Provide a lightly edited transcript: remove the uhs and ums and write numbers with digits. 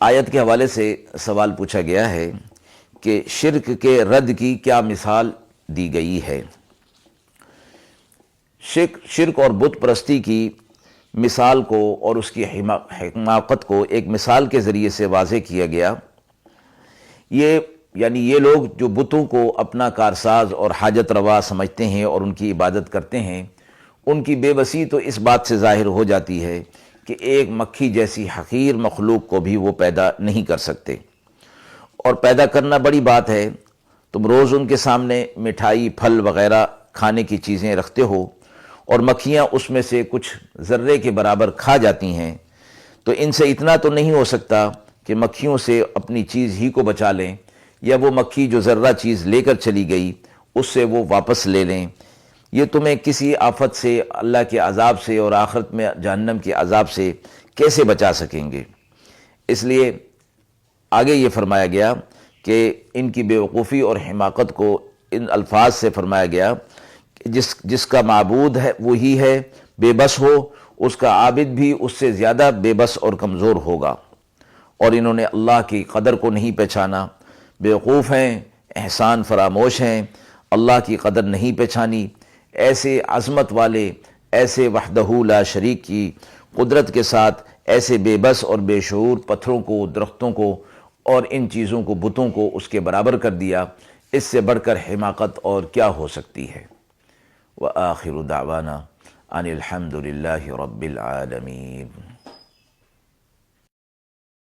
آیت کے حوالے سے سوال پوچھا گیا ہے کہ شرک کے رد کی کیا مثال دی گئی ہے۔ شرک اور بت پرستی کی مثال کو اور اس کی حماقت کو ایک مثال کے ذریعے سے واضح کیا گیا۔ یہ لوگ جو بتوں کو اپنا کارساز اور حاجت روا سمجھتے ہیں اور ان کی عبادت کرتے ہیں، ان کی بے بسی تو اس بات سے ظاہر ہو جاتی ہے کہ ایک مکھی جیسی حقیر مخلوق کو بھی وہ پیدا نہیں کر سکتے، اور پیدا کرنا بڑی بات ہے۔ تم روز ان کے سامنے مٹھائی، پھل وغیرہ کھانے کی چیزیں رکھتے ہو اور مکھیاں اس میں سے کچھ ذرے کے برابر کھا جاتی ہیں، تو ان سے اتنا تو نہیں ہو سکتا کہ مکھیوں سے اپنی چیز ہی کو بچا لیں، یا وہ مکھی جو ذرہ چیز لے کر چلی گئی اس سے وہ واپس لے لیں۔ یہ تمہیں کسی آفت سے، اللہ کے عذاب سے اور آخرت میں جہنم کے عذاب سے کیسے بچا سکیں گے؟ اس لیے آگے یہ فرمایا گیا کہ ان کی بے وقوفی اور حماقت کو ان الفاظ سے فرمایا گیا کہ جس کا معبود ہے وہی ہے، بے بس ہو، اس کا عابد بھی اس سے زیادہ بے بس اور کمزور ہوگا، اور انہوں نے اللہ کی قدر کو نہیں پہچانا، بے وقوف ہیں، احسان فراموش ہیں، اللہ کی قدر نہیں پہچانی۔ ایسے عظمت والے، ایسے وحدہ لا شریک کی قدرت کے ساتھ ایسے بے بس اور بے شعور پتھروں کو، درختوں کو اور ان چیزوں کو، بتوں کو اس کے برابر کر دیا، اس سے بڑھ کر حماقت اور کیا ہو سکتی ہے؟ وآخر دعوانا ان الحمد للہ رب العالمین۔